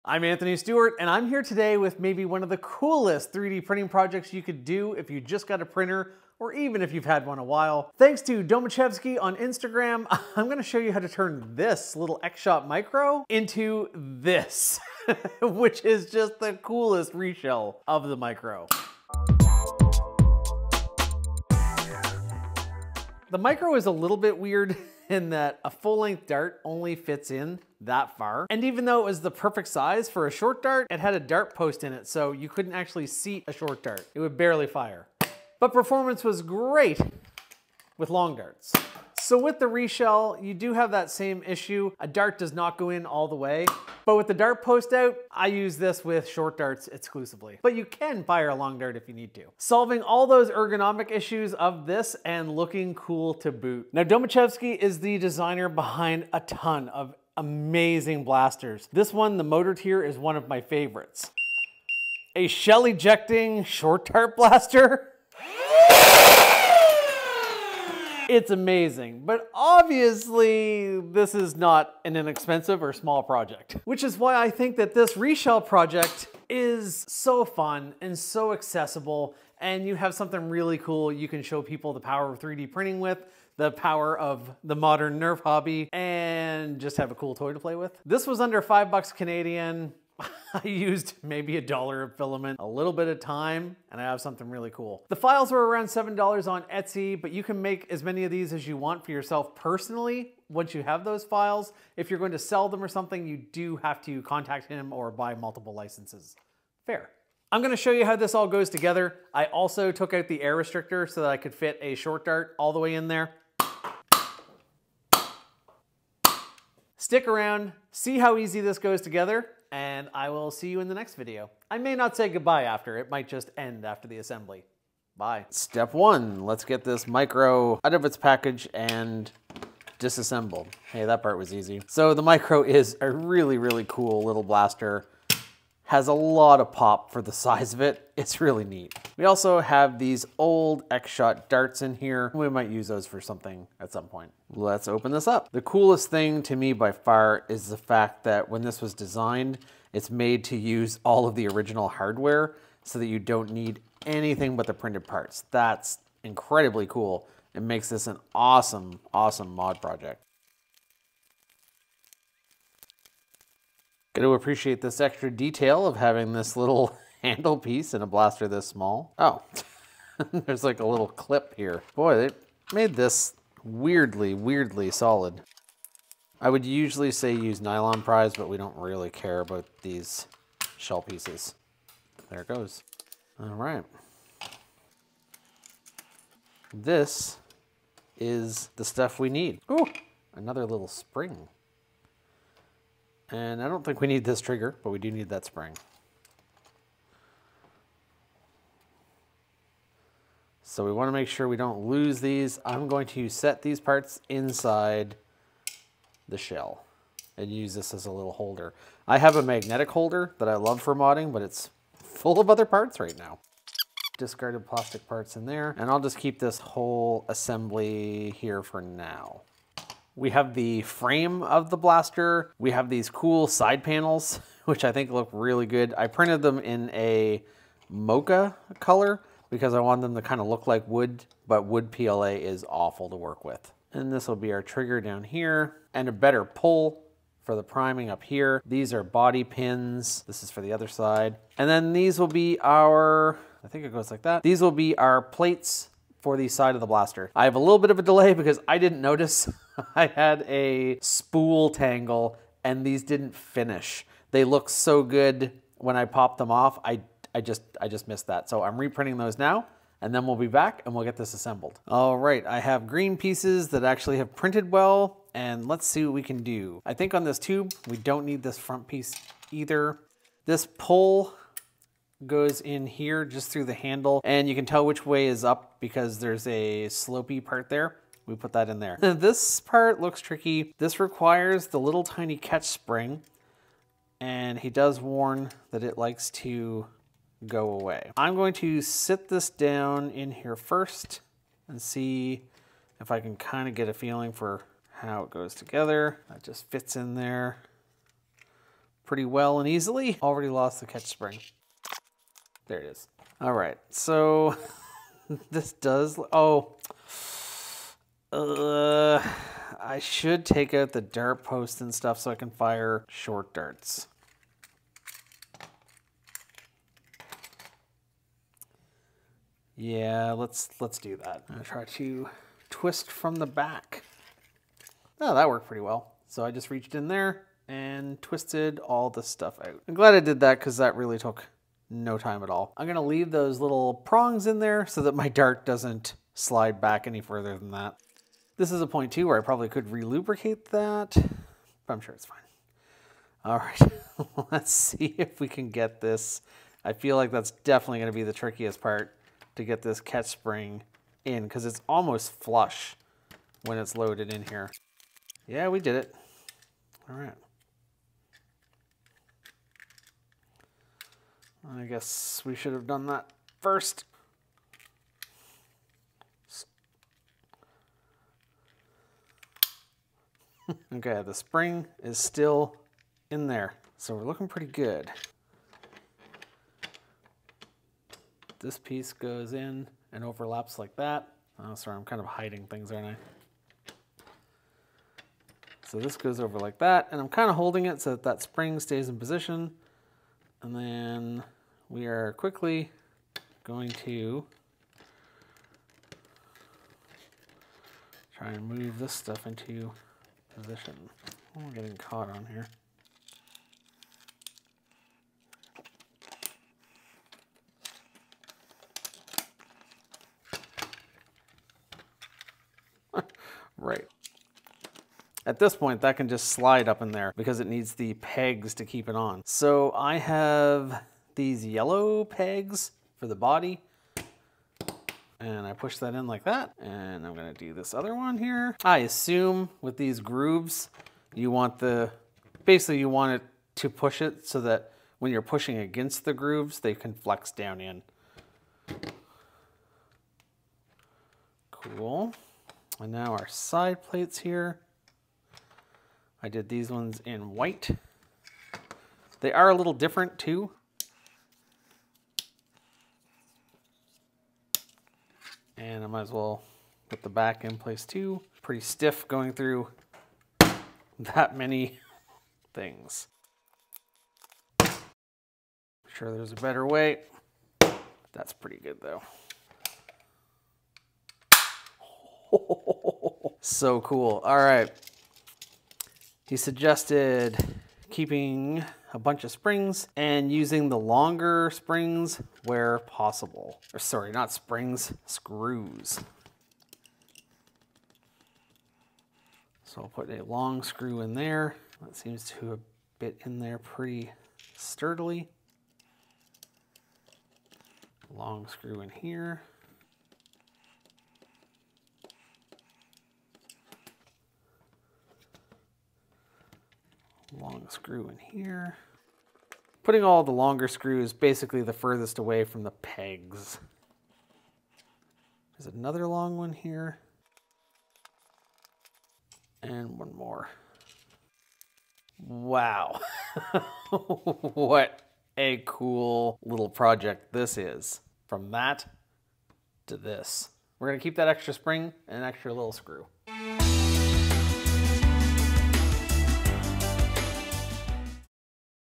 I'm Anthony Stewart, and I'm here today with maybe one of the coolest 3D printing projects you could do if you just got a printer, or even if you've had one a while. Thanks to Domochevsky on Instagram, I'm gonna show you how to turn this little X-Shot Micro into this, which is just the coolest reshell of the Micro. The Micro is a little bit weird in that a full-length dart only fits in that far. And even though it was the perfect size for a short dart, it had a dart post in it, so you couldn't actually seat a short dart. It would barely fire. But performance was great with long darts. So with the reshell, you do have that same issue. A dart does not go in all the way. But with the dart post out, I use this with short darts exclusively. But you can fire a long dart if you need to. Solving all those ergonomic issues of this and looking cool to boot. Now, Domochevsky is the designer behind a ton of amazing blasters. This one, the motor tier, is one of my favorites. A shell ejecting short dart blaster? It's amazing, but obviously this is not an inexpensive or small project, which is why I think that this reshell project is so fun and so accessible, and you have something really cool you can show people the power of 3D printing with, the power of the modern Nerf hobby, and just have a cool toy to play with. This was under $5 Canadian. I used maybe $1 of filament, a little bit of time, and I have something really cool. The files were around $7 on Etsy, but you can make as many of these as you want for yourself personally once you have those files. If you're going to sell them or something, you do have to contact him or buy multiple licenses. Fair. I'm gonna show you how this all goes together. I also took out the air restrictor so that I could fit a short dart all the way in there. Stick around, see how easy this goes together, and I will see you in the next video. I may not say goodbye after, it might just end after the assembly. Bye. Step one, let's get this Micro out of its package and disassembled. Hey, that part was easy. So the Micro is a really, really cool little blaster. Has a lot of pop for the size of it. It's really neat. We also have these old X-Shot darts in here. We might use those for something at some point. Let's open this up. The coolest thing to me by far is the fact that when this was designed, it's made to use all of the original hardware so that you don't need anything but the printed parts. That's incredibly cool. It makes this an awesome, awesome mod project. Got to appreciate this extra detail of having this little handle piece in a blaster this small. Oh, there's like a little clip here. Boy, they made this weirdly, weirdly solid. I would usually say use nylon pries, but we don't really care about these shell pieces. There it goes. All right. This is the stuff we need. Ooh, another little spring. And I don't think we need this trigger, but we do need that spring. So we want to make sure we don't lose these. I'm going to set these parts inside the shell and use this as a little holder. I have a magnetic holder that I love for modding, but it's full of other parts right now. Discarded plastic parts in there, and I'll just keep this whole assembly here for now. We have the frame of the blaster. We have these cool side panels, which I think look really good. I printed them in a mocha color because I want them to kind of look like wood, but wood PLA is awful to work with. And this will be our trigger down here and a better pull for the priming up here. These are body pins. This is for the other side. And then these will be our, I think it goes like that. These will be our plates for the side of the blaster. I have a little bit of a delay because I didn't notice I had a spool tangle and these didn't finish. They look so good when I popped them off. I just missed that. So I'm reprinting those now, and then we'll be back and we'll get this assembled. All right, I have green pieces that actually have printed well, and let's see what we can do. I think on this tube, we don't need this front piece either. This pull goes in here just through the handle, and you can tell which way is up because there's a slopey part there. We put that in there. This part looks tricky. This requires the little tiny catch spring, and he does warn that it likes to go away. I'm going to sit this down in here first and see if I can kind of get a feeling for how it goes together. That just fits in there pretty well and easily. Already lost the catch spring. There it is. All right, so this does, I should take out the dart post and stuff so I can fire short darts. Yeah, let's do that. I'm gonna try to twist from the back. Oh, that worked pretty well. So I just reached in there and twisted all the stuff out. I'm glad I did that because that really took no time at all. I'm gonna leave those little prongs in there so that my dart doesn't slide back any further than that. This is a point too where I probably could re-lubricate that, but I'm sure it's fine. All right, let's see if we can get this. I feel like that's definitely gonna be the trickiest part, to get this catch spring in, because it's almost flush when it's loaded in here. Yeah, we did it. All right. I guess we should have done that first. Okay, the spring is still in there, so we're looking pretty good. This piece goes in and overlaps like that. Oh, sorry, I'm kind of hiding things, aren't I? So this goes over like that, and I'm kind of holding it so that that spring stays in position. And then we are quickly going to try and move this stuff into position. Oh, I'm getting caught on here. Right. At this point, that can just slide up in there because it needs the pegs to keep it on. So I have these yellow pegs for the body, and I push that in like that. And I'm gonna do this other one here. I assume with these grooves, you want basically you want it to push it so that when you're pushing against the grooves, they can flex down in. Cool. And now our side plates here. I did these ones in white. They are a little different too. And I might as well put the back in place too. Pretty stiff going through that many things. Sure there's a better way. That's pretty good though. So cool. All right. He suggested keeping a bunch of springs and using the longer springs where possible. Or sorry, not springs, screws. So I'll put a long screw in there. That seems to have bit in there pretty sturdily. Long screw in here. Long screw in here. Putting all the longer screws basically the furthest away from the pegs. There's another long one here. And one more. Wow. What a cool little project this is. From that to this. We're gonna keep that extra spring and an extra little screw.